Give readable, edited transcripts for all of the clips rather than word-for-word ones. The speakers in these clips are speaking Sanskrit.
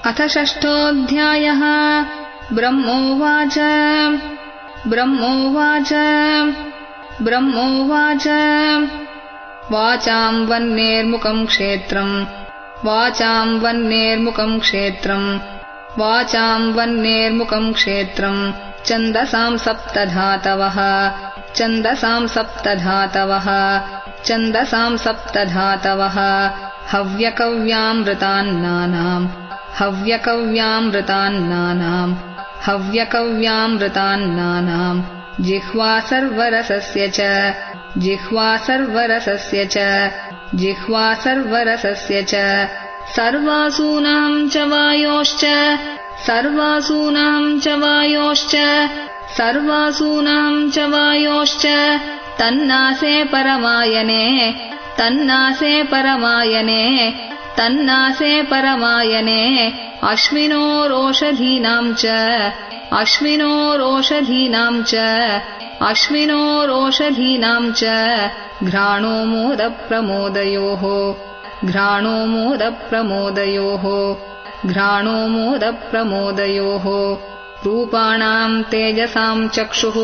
अथ षष्ठोऽध्यायः। ब्रह्मोवाच ब्रह्मोवाच वाचां वह्नेर्मुखं क्षेत्रं छन्दसां सप्तधातवः हव्यकव्यामृतान्नानाम् जिह्वा सर्वरसस्य च सर्वासूनां च वायोश्च तन्नासे परमायने अश्विनोरोषधीनां च घ्राणो मोदप्रमोदयोः रूपाणां तेजसां चक्षुः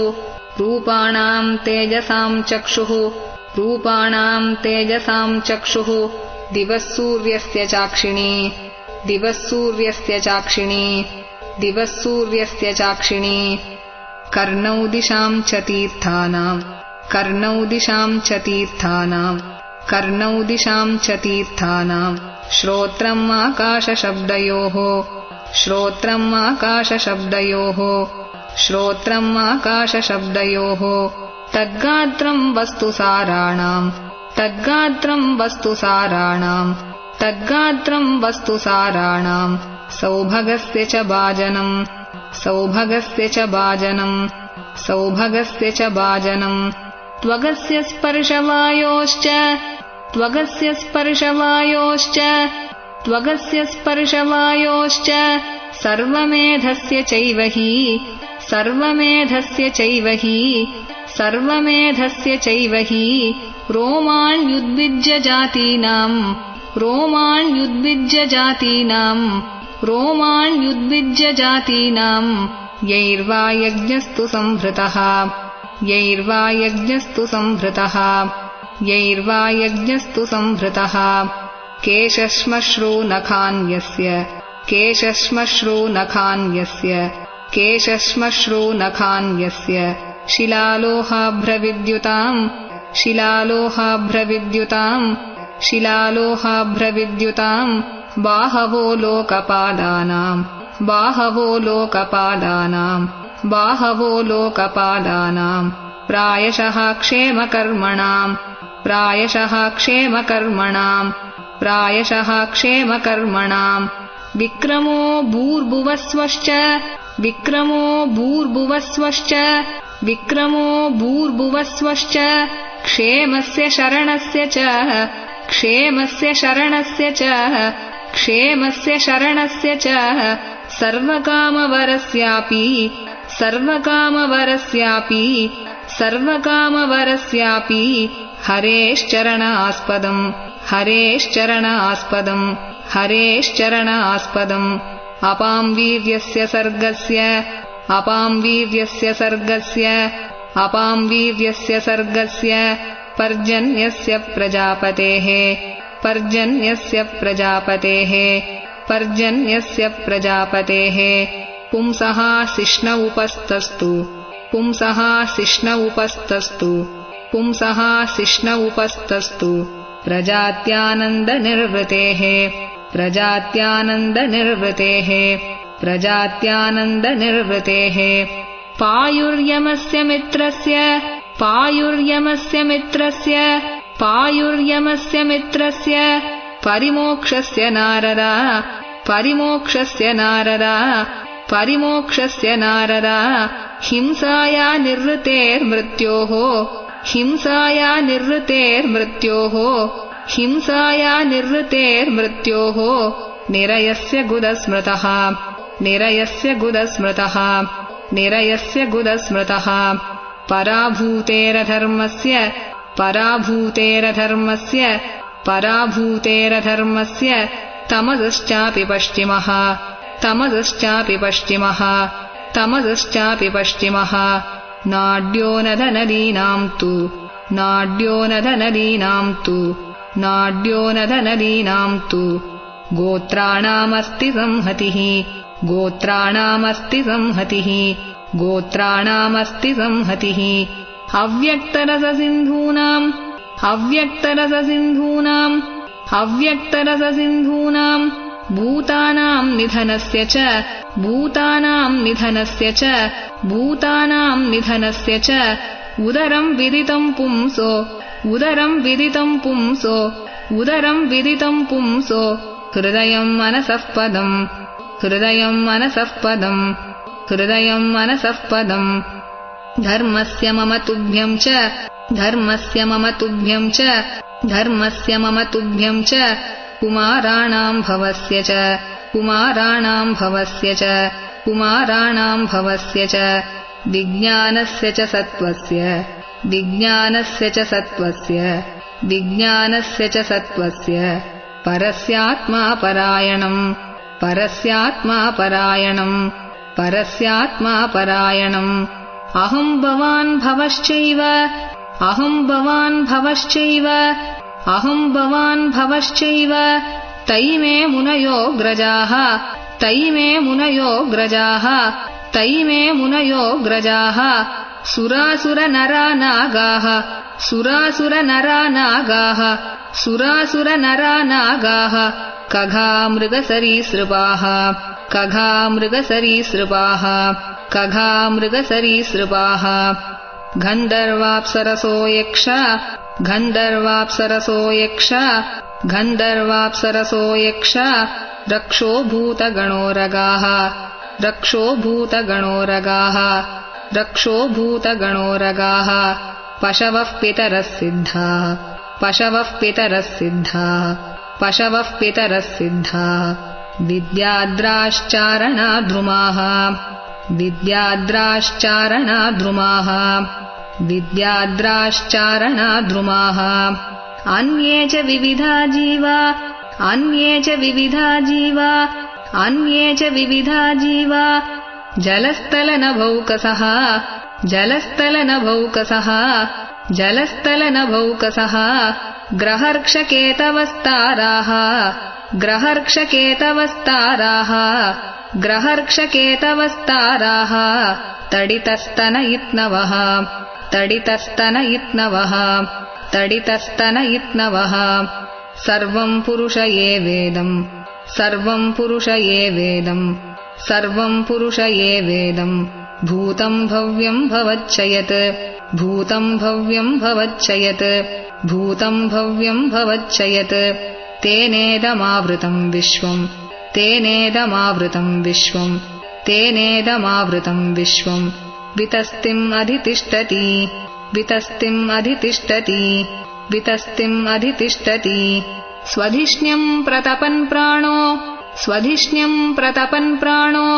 दिवः सूर्यस्य चाक्षिणी कर्णौ दिशां च तीर्थानां श्रोत्रम् आकाशशब्दयोः तद्गात्रं वस्तुसाराणां सौभगस्य च बाजनं त्वगस्य स्पर्शवायोश्च सर्वमेधस्य चैव हि रोमाण्युद्विज्य यैर्वा यज्ञस्तु संभृतः केशश्मश्रूनखान्यस्य शिलालोहाभ्रविद्युताम् बाहवो लोकपादानाम् प्रायशः क्षेमकर्मणाम् विक्रमो भूर्भुवस्वश्च क्षेमस्य शरणस्य च सर्वकामवरस्यापि हरेश्चरणास्पदम् अपां वीर्यस्य सर्गस्य पर्जन्यस्य प्रजापतेः पुंसः शिष्ण उपस्तस्तु प्रजात्यानन्दनिर्वृतेः पायुर्यमस्य मित्रस्य परिमोक्षस्य नारदा हिंसाया निरृतेर्मृत्योः निरयस्य गुदस्मृतः पराभूतेरधर्मस्य तमसश्चापि पश्चिमः तमसश्चापि पश्चिमः तमसश्चापि पश्चिमः नाड्यो नदनदीनां तु नाड्यो नदनदीनां तु नाड्यो नदनदीनां तु गोत्राणामस्ति संहतिः गोत्राणामस्ति संहतिः गोत्राणामस्ति संहतिः अव्यक्तरससिन्धूनाम् अव्यक्तरससिन्धूनाम् अव्यक्तरससिन्धूनाम् भूतानाम् निधनस्य च भूतानाम् निधनस्य च भूतानाम् निधनस्य च उदरम् विदितम् पुंसो उदरम् विदितम् पुंसो उदरम् विदितम् पुंसो हृदयम् मनसः पदम् हृदयम् मनसः पदम् हृदयम् मनसः पदम् धर्मस्य मम तुभ्यम् च धर्मस्य मम तुभ्यम् च धर्मस्य मम तुभ्यम् च कुमाराणाम् भवस्य च कुमाराणाम् भवस्य च कुमाराणाम् भवस्य च विज्ञानस्य च सत्त्वस्य विज्ञानस्य च सत्त्वस्य विज्ञानस्य च सत्त्वस्य परस्यात्मा परायणम् परस्यात्मा परायणम् परस्यात्मा परायणम् अहम् भवान् भवश्चैव अहम् भवान् भवश्चैव अहम् भवान् भवश्चैव तैमे मुनयो ग्रजाः तैमे मुनयो ग्रजाः तैमे मुनयो ग्रजाः सुरासुरनरा नागाः सुरासुरनरा नागाः सुरासुरनरा नागाः कघा मृगसरीसृपाः कघा मृगसरीसृपाः कघा मृगसरीसृपाः गन्धर्वाप्सरसो यक्ष गन्धर्वाप्सरसो यक्ष गन्धर्वाप्सरसो यक्ष रक्षो भूतगणोरगाः रक्षो भूतगणोरगाः रक्षो भूतगणोरगाः पशवः पितरः सिद्धाः पशवः पितरः सिद्धाः पशवः पितरः सिद्धाः विद्याद्राश्चारणाद्रुमाः विद्याद्राश्चारणाद्रुमाः विद्याद्राश्चारणाद्रुमाः अन्ये च विविधा जीवा अन्ये च विविधा जीवा अन्ये च विविधा जीवा जलस्थलनभौकसः जलस्थलनभौकसः जलस्थलनभौकसः ग्रहर्क्षकेतवस्ताराः ग्रहर्क्षकेतवस्ताराः ग्रहर्क्षकेतवस्ताराः तडितस्तनयित्नवः तडितस्तनयित्नवः तडितस्तनयित्नवः सर्वम् पुरुष ये वेदम् सर्वम् पुरुष ये वेदम् सर्वम् पुरुष ये वेदम् भूतम् भव्यम् भवच्चयत् भूतम् भव्यम् भवच्चयत् भूतम् भव्यम् भवच्चयत् तेनेदमावृतम् विश्वम् तेनेदमावृतम् विश्वम् तेनेदमावृतम् विश्वम् वितस्तिम् अधितिष्ठति वितस्तिम् अधितिष्ठति वितस्तिम् अधितिष्ठति स्वधिष्ण्यम् प्रतपन् प्राणो स्वधिष्ण्यम् प्रतपन् प्राणो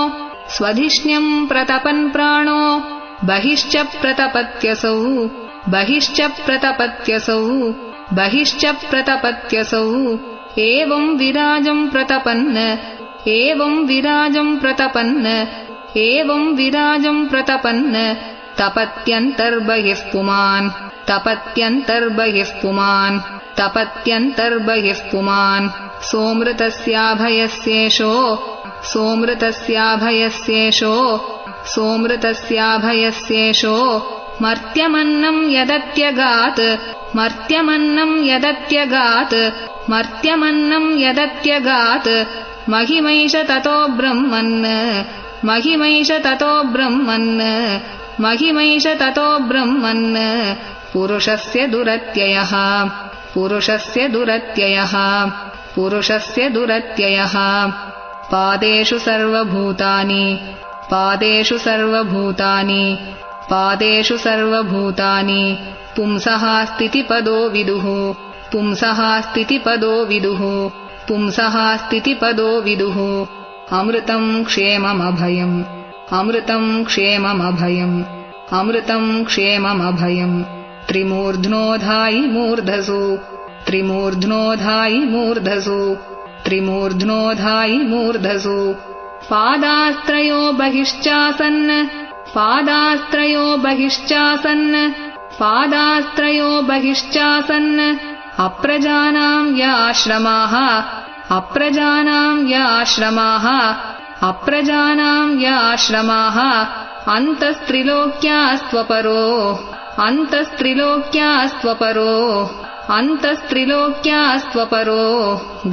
स्वधिष्ण्यम् प्रतपन् प्राणो बहिश्च प्रतपत्यसौ बहिश्च प्रतपत्यसौ बहिश्च प्रतपत्यसौ एवम् विराजम् प्रतपन् एवम् विराजम् प्रतपन् एवम् विराजम् प्रतपन् तपत्यन्तर्बहिः पुमान् तपत्यन्तर्बहिः पुमान् तपत्यन्तर्बहिः पुमान् सोमृतस्याभयस्येषो सोमृतस्याभयस्येषो सोमृतस्याभयस्येषो मर्त्यमन्नम् यदत्यगात् मर्त्यमन्नम् यदत्यगात् मर्त्यमन्नम् यदत्यगात् महिमैष ततो ब्रह्मन् महिमैष ततो ब्रह्मन् महिमैष ततो ब्रह्मन् पुरुषस्य दुरत्ययः पुरुषस्य दुरत्ययः पुरुषस्य दुरत्ययः पादेषु सर्वभूतानि पादेषु सर्वभूतानि पादेषु सर्वभूतानि पुंसः स्थितिपदो विदुः पुंसः स्थितिपदो विदुः पुंसः स्थितिपदो विदुः अमृतम् क्षेममभयम् अमृतम् क्षेममभयम् अमृतम् क्षेममभयम् त्रिमूर्ध्नोधायि मूर्धसु त्रिमूर्ध्नोधायि मूर्धसु त्रिमूर्ध्नोधायि मूर्धसु पादास्त्रयो बहिश्चासन् पादास्त्रयो बहिश्चासन् पादास्त्रयो बहिश्चासन् अप्रजानां याश्रमाः अप्रजानां याश्रमाः अप्रजानां याश्रमाः अन्तस्त्रिलोक्यास्त्वपरो अन्तस्त्रिलोक्यास्त्वपरो अन्तस्त्रिलोक्यास्त्वपरो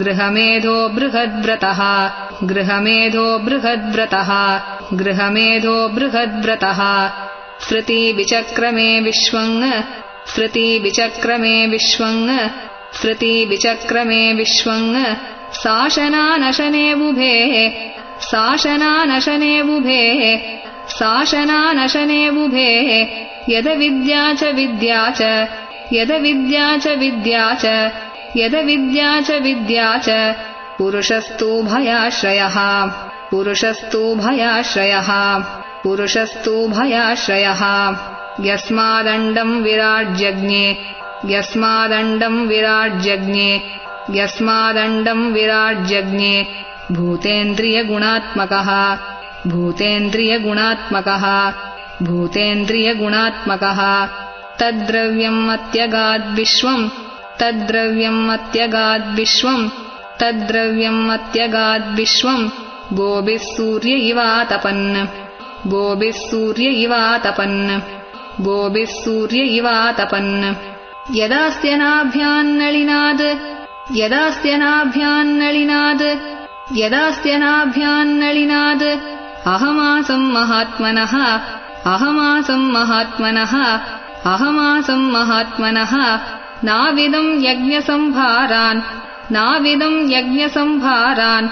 गृहमेधो बृहद्व्रतः गृहमेधो बृहद्व्रतः गृहमेधो बृहद्व्रतः स्मृति विचक्रमे विश्वं स्मृति विचक्रमे विश्वं स्मृति विचक्रमे विश्वं शासनानशने बुभे शासनानशने बुभे शासनानशने बुभे यदविद्या च विद्या च यदविद्या च विद्या च यदविद्या च विद्या च पुरुषस्तु भयाश्रयः पुरुषस्तु भयाश्रयः पुरुषस्तु भयाश्रयः यस्मादण्डं विराज्यज्ञे यस्मादण्डं विराज्यज्ञे यस्मादण्डं विराज्यज्ञे भूतेन्द्रियगुणात्मकः भूतेन्द्रियगुणात्मकः भूतेन्द्रियगुणात्मकः तद्द्रव्यम् अत्यगाद्विश्वम् तद्द्रव्यम् अत्यगाद्विश्वम् तद्द्रव्यम् अत्यगाद्विश्वम् गोभिः सूर्य इवातपन् गोभिः सूर्य इवातपन् गोभिः सूर्य इवातपन् यदास्य नाभ्यान्नलिनाद् यदास्य नाभ्यान्नलिनाद् यदास्य नाभ्यान्नलिनाद् अहमासम् महात्मनः अहमासम् महात्मनः अहमासम् महात्मनः नाविदम् यज्ञसंभारान् नाविदम् यज्ञसंभारान्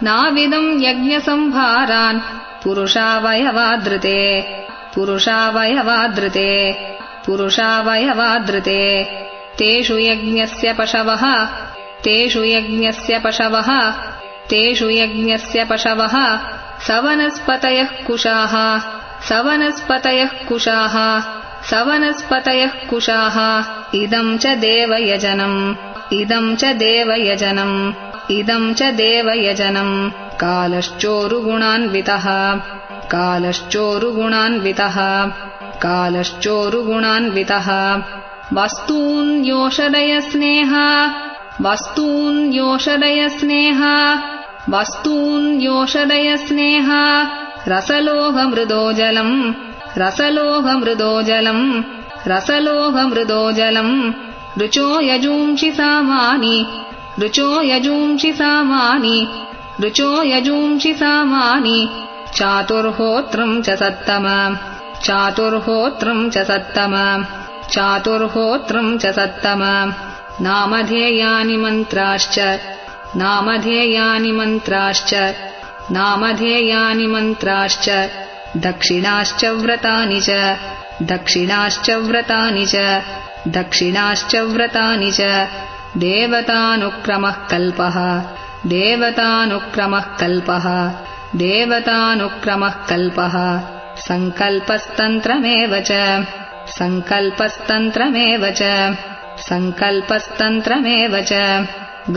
नाविदम् यज्ञसंभारान् पुरुषावयवादृते पुरुषावयवादृते पुरुषावयवादृते तेषु यज्ञस्य पशवः तेषु यज्ञस्य पशवः तेषु यज्ञस्य पशवः सवनस्पतयः कुशाः सवनस्पतयः कुशाः सवनस्पतयः कुशाः इदं च देवयजनम् इदं च देवयजनम् इदं च देवयजनम् कालश्चोरुगुणान्वितः कालश्चोरुगुणान्वितः कालश्चोरुगुणान्वितः वस्तून् योषदयस्नेहा वस्तून् योषदयस्नेहा वस्तून् योषदयस्नेहा रसलोहमृदोजलम् रसलोहमृदोजलम् रसलोहमृदोजलम् ऋचो यजूंषि सामानि ऋचो यजूंषि सामानि ऋचो यजूंषि सामानि चातुर्होत्रम् च सत्तम चातुर्होत्रम् च सत्तम चातुर्होत्रम् च सत्तम नामधेयानि मन्त्राश्च नामधेयानि मन्त्राश्च नामधेयानि मन्त्राश्च दक्षिणाश्च व्रतानि च दक्षिणाश्च व्रतानि च दक्षिणाश्च व्रतानि च देवतानुक्रमः कल्पः देवतानुक्रमः कल्पः देवतानुक्रमः कल्पः सङ्कल्पस्तन्त्रमेव च सङ्कल्पस्तन्त्रमेव च सङ्कल्पस्तन्त्रमेव च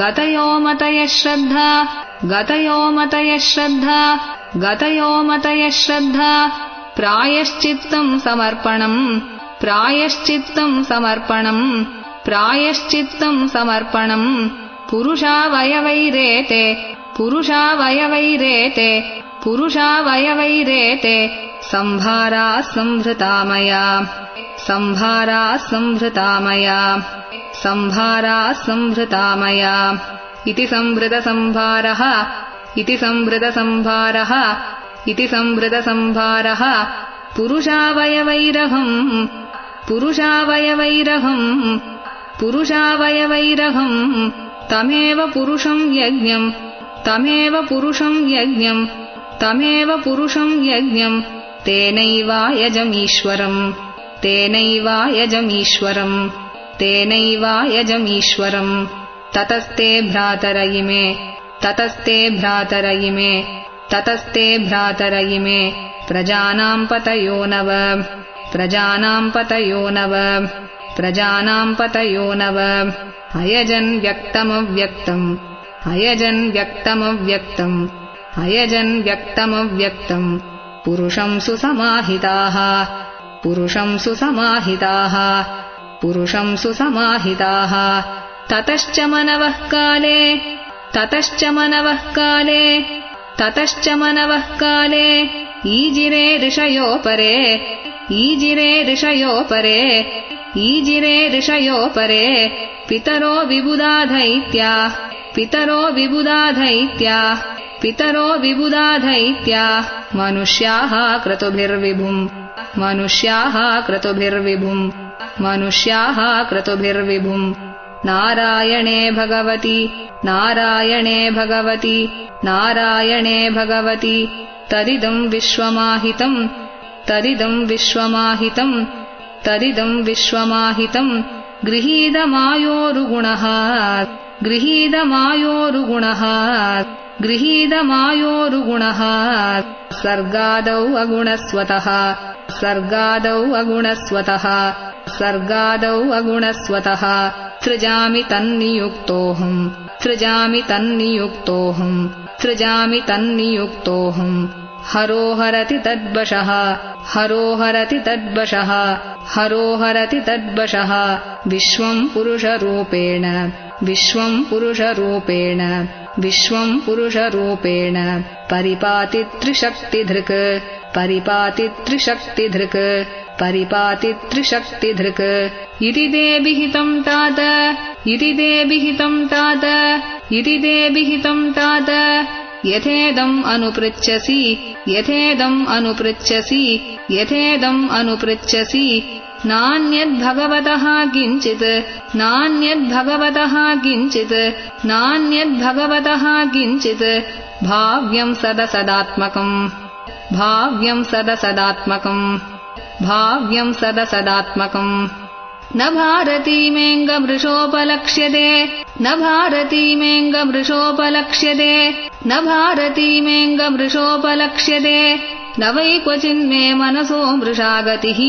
गतयो मतयः श्रद्धा गतयो मतयः श्रद्धा गतयो मतयः श्रद्धा प्रायश्चित्तम् समर्पणम् प्रायश्चित्तम् समर्पणम् प्रायश्चित्तम् समर्पणम् पुरुषावयवैरेते पुरुषावयवैरेते पुरुषावयवैरेते संभाराः संभृता मया संभाराः संभृता मया संभाराः संभृता मया इति संभृतसंभारः इति संभृतसंभारः इति संभृतसंभारः पुरुषावयवैरहम् पुरुषावयवैरहम् पुरुषावयवैरहम् तमेव पुरुषम् यज्ञम् तमेव पुरुषम् यज्ञम् तमेव पुरुषम् यज्ञम् तेनैवायजमीश्वरम् तेनैवायजमीश्वरम् तेनैवायजमीश्वरम् ततस्ते भ्रातर इमे ततस्ते भ्रातर इमे ततस्ते भ्रातर इमे प्रजानाम् पतयो नव प्रजानाम् पतयो नव प्रजानाम् पतयो नव अयजन् व्यक्तमव्यक्तम् अयजन् व्यक्तमव्यक्तम् अयजन् व्यक्तमव्यक्तम् पुरुषं सुसमाहिताः पुरुषं सुसमाहिताः पुरुषं सुसमाहिताः ततश्च मनवः काले ततश्च मनवः काले ततश्च मनवः काले ईजिरे ऋषयो परे ईजिरे ऋषयो परे ईजिरे ऋषयो परे पितरो विबुधा दैत्या पितरो विबुधा दैत्या पितरो विबुधा दैत्या मनुष्याः क्रतुभिर्विभुम् मनुष्याः क्रतुभिर्विभुम् मनुष्याः क्रतुभिर्विभुम् नारायणे भगवति नारायणे भगवति नारायणे भगवति तदिदम् विश्वमाहितम् तदिदम् विश्वमाहितम् तदिदम् विश्वमाहितम् गृहीतमायोरुगुणः गृहीतमायोरुगुणः गृहीतमायोरुगुणः सर्गादौ अगुणस्वतः सर्गादौ अगुणस्वतः सर्गादौ अगुणस्वतः सृजामि तन्नियुक्तोऽहम् सृजामि तन्नियुक्तोऽहम् सृजामि तन्नियुक्तोऽहम् हरो हरति तद्वशः हरो हरति तद्वशः हरो हरति तद्वशः विश्वम् पुरुषरूपेण विश्वम् पुरुषरूपेण विश्वम् पुरुषरूपेण परिपाति त्रिशक्तिधृक् परिपाति त्रिशक्तिधृक् परिपाति त्रिशक्तिधृक् इति ते विहितम् तात इति ते विहितम् तात इति ते विहितम् तात यथेदम् अनुपृच्छसि यथेदम् अनुपृच्छसि यथेदम् अनुपृच्छसि नान्यद्भगवतः किञ्चित् नान्यद्भगवतः किञ्चित् नान्यद्भगवतः किञ्चित् भाव्यम् सदसदात्मकम् भाव्यम् सदसदात्मकम् भाव्यम् सदसदात्मकम् न भारतीमेऽङ्गमृषोपलक्ष्यते न भारतीमेऽङ्गमृषोपलक्ष्यते न भारतीमेऽङ्गमृषोपलक्ष्यते न वै क्वचिन्मे मनसो मृषा गतिः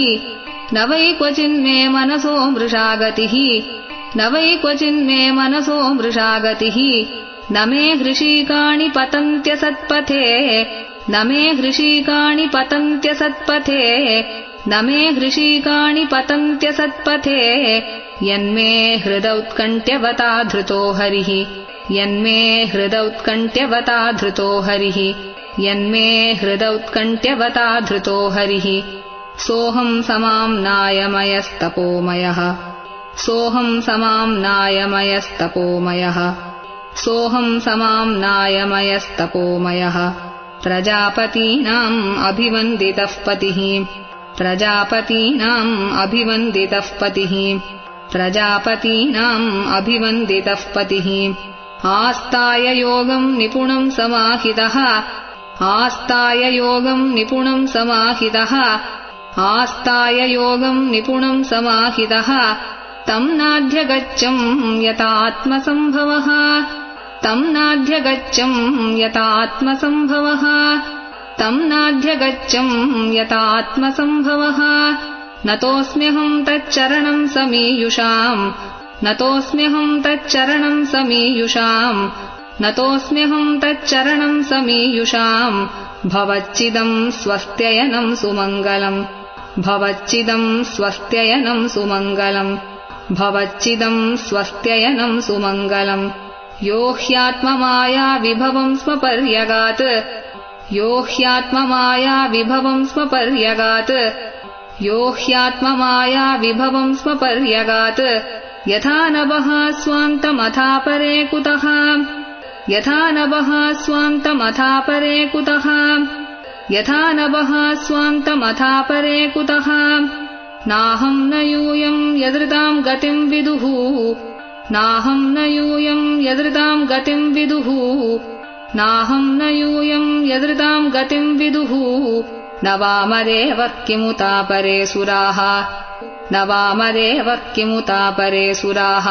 न वै क्वचिन्मे मनसो मृषा गतिः न वै क्वचिन्मे मनसो मृषा गतिः न मे हृषीकाणि पतन्त्यसत्पथे न मे हृषीकाणि पतन्त्यसत्पथे न मे हृषीकाणि पतन्त्यसत्पथे यन्मे हृदौत्कण्ठ्यवता धृतो हरिः यन्मे हृदौत्कण्ठ्यवता धृतो हरिः यन्मे हृदौत्कण्ठ्यवता धृतो हरिः सोऽहम् समाम्नायमयस्तपोमयः सोऽहम् समाम्नायमयस्तपोमयः सोऽहम् समाम्नायमयस्तपोमयः प्रजापतीनाम् अभिवन्दितः पतिः प्रजापतीनाम् अभिवन्दितः पतिः प्रजापतीनाम् अभिवन्दितः पतिः आस्ताय योगम् निपुणम् समाहितः आस्ताय योगम् निपुणम् समाहितः आस्ताय योगम् निपुणम् समाहितः तम् नाध्यगच्छम् यतात्मसम्भवः तम् नाध्यगच्छम् यतात्मसम्भवः तम् नाध्यगच्छम् यतात्मसम्भवः नतोऽस्म्यहम् तच्चरणम् समीयुषाम् नतोऽस्म्यहम् तच्चरणम् समीयुषाम् नतोऽस्म्यहम् तच्चरणम् समीयुषाम् भवच्चिदम् स्वस्त्ययनम् सुमङ्गलम् भवच्चिदम् स्वस्त्ययनम् सुमङ्गलम् भवच्चिदम् स्वस्त्ययनम् सुमङ्गलम् यो ह्यात्ममाया विभवम् स्वपर्यगात् यो ह्यात्ममाया विभवम् स्वपर्यगात् यो ह्यात्ममाया विभवम् स्वपर्यगात् यथा नभः स्वान्तमथापरे कुतः यथा नभः स्वान्तमथापरे कुतः यथा नभः स्वान्तमथापरे कुतः नाहम् न यूयम् यदृताम् गतिम् विदुः नाहम् न यूयम् यदृताम् गतिम् विदुः नाहम् न यूयम् यदृताम् गतिम् विदुः न वामदेवः किमुतापरे सुराः न वामदेवः किमुतापरे सुराः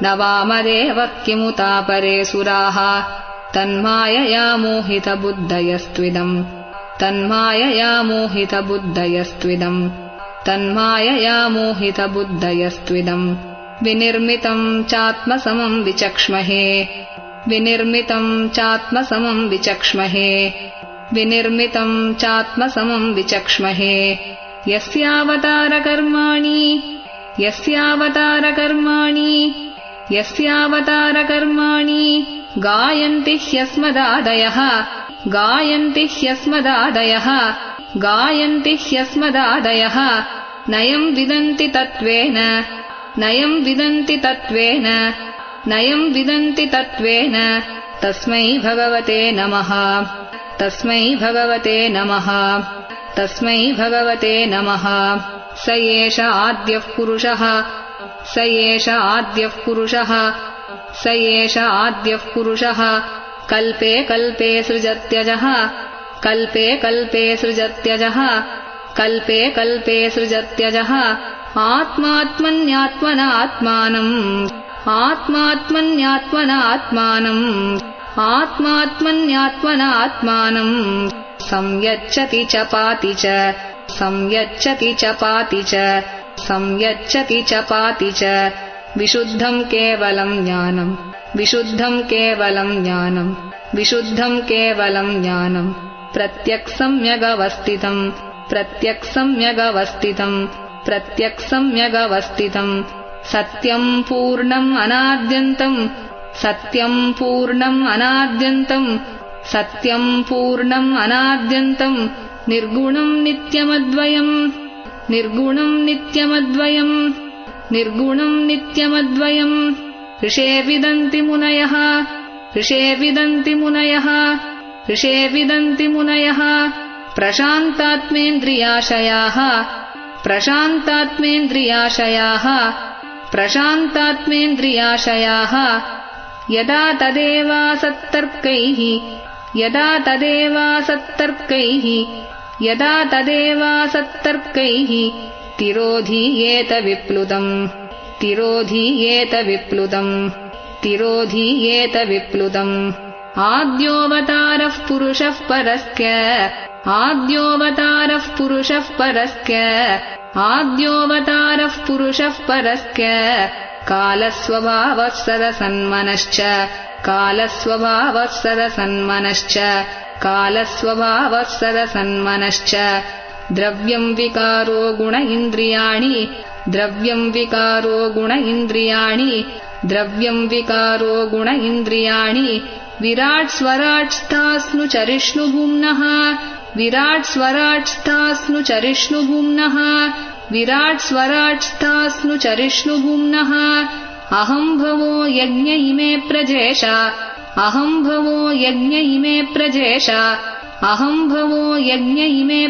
न वामदेवः किमुतापरे सुराः तन्मायया मोहितबुद्धयस्त्विदम् तन्मायया मोहितबुद्धयस्त्विदम् तन्मायया मोहितबुद्धयस्त्विदम् विनिर्मितम् चात्मसमम् विचक्ष्महे विनिर्मितं चात्मसमं विचक्ष्महे विनिर्मितं चात्मसमं विचक्ष्महे यस्यावतारकर्माणि गायन्ति ह्यस्मदादयः नयं विदन्ति तत्त्वेन तस्मै भगवते नमः स एष आद्यः पुरुषः कल्पे कल्पे सृजत्यजः आत्मात्मन्यात्मनात्मानम् संयच्छति च पाति च विशुद्धं केवलं ज्ञानम् प्रत्यक्सम्यगवस्थितम् सत्यं पूर्णम् अनाद्यन्तम् निर्गुणं नित्यमद्वयम् ऋषे विदन्ति मुनयः प्रशान्तात्मेन्द्रियाशयाः यदा तदेवासत्तर्कैः तिरोधीयेत विप्लुतम् आद्योऽवतारः पुरुषः परस्य कालस्वभावः सदसन्मनश्च द्रव्यं विकारो गुण इन्द्रियाणि विराट् स्वराट्स्थास्नु चरिष्णुभुम्नः अहं भवो यज्ञ इमे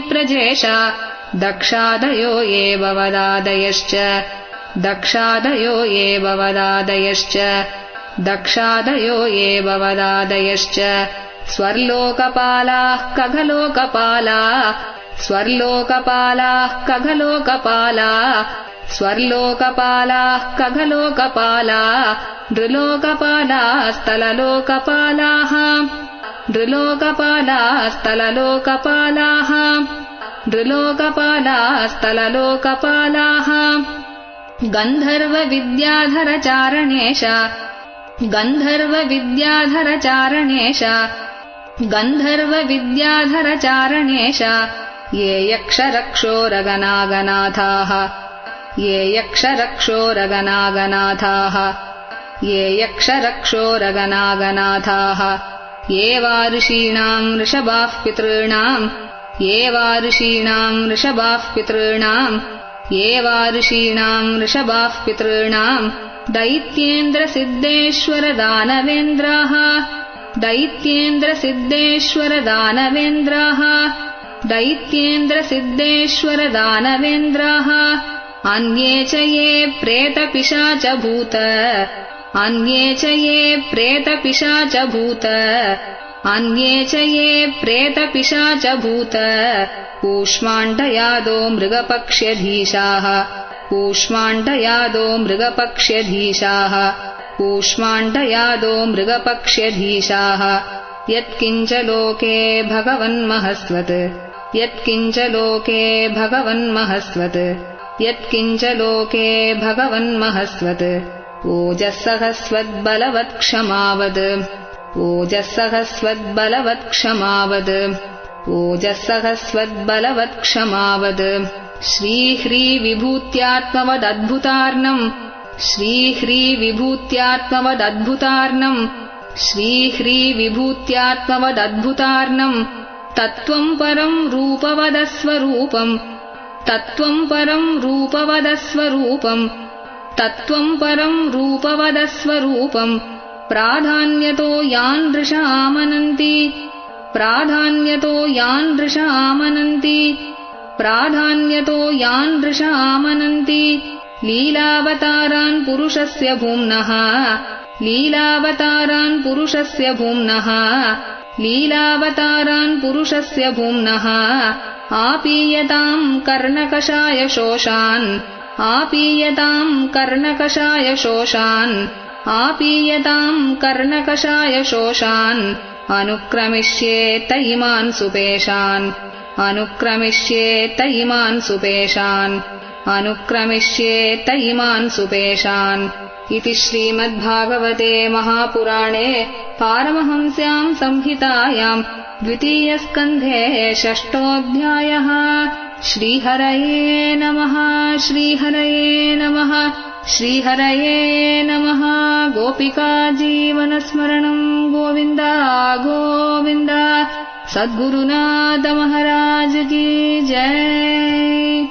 प्रजेश दक्षादयो एव वदादयश्च स्वर्लोकपालाः कघलोकपाला नृलोकपालाः गन्धर्वविद्याधरचारणेश ये यक्षरक्षोरगनागनाथाः ये वाऋषीणाम् वृषभाः पितॄणाम् दैत्येन्द्रसिद्धेश्वरदानवेन्द्राः अन्ये च ये प्रेतपिशाचभूत कूष्माण्डयादो मृगपक्ष्यधीशाः यत्किञ्च लोके भगवन्महस्वत् ओजःसहस्वद्बलवत्क्षमावत् ओजःसहस्वद्बलवत्क्षमावद् ओजःसहस्वद्बलवत्क्षमावद् श्रीह्रीविभूत्यात्मवदद्भुतार्णम् श्रीह्रीविभूत्यात्मवदद्भुतार्णम् श्रीह्रीविभूत्यात्मवदद्भुतार्णम् तत्त्वम् परम् रूपवदस्वरूपम् तत्त्वम् परम् रूपवदस्वरूपम् तत्त्वम् परम् रूपवदस्वरूपम् प्राधान्यतो यान् दृशामनन्ति प्राधान्यतो यान् दृशामनन्ति प्राधान्यतो यान् दृशामनन्ति लीलावतारान् पुरुषस्य भूम्नः लीलावतारान् पुरुषस्य भूम्नः लीलावतारान् पुरुषस्य भूम्नः आपीयताम् कर्णकषायशोषान् आपीयताम् कर्णकषायशोषान् आपीयताम् कर्णकषायशोषान् अनुक्रमिष्येत इमान् सुपेशान् अनुक्रमिष्येत इमान् सुपेशान् अनुक्रमिष्येत इमान् सुपेशान् इति श्रीमद्भागवते महापुराणे पारमहंस्याम् संहितायाम् द्वितीयस्कन्धे षष्ठोऽध्यायः। श्रीहरये नमः श्रीहरये नमः श्रीहरये नमः। गोपिका जीवनस्मरणम् गोविन्द गोविन्द। सद्गुरुनाथ महाराज की जय।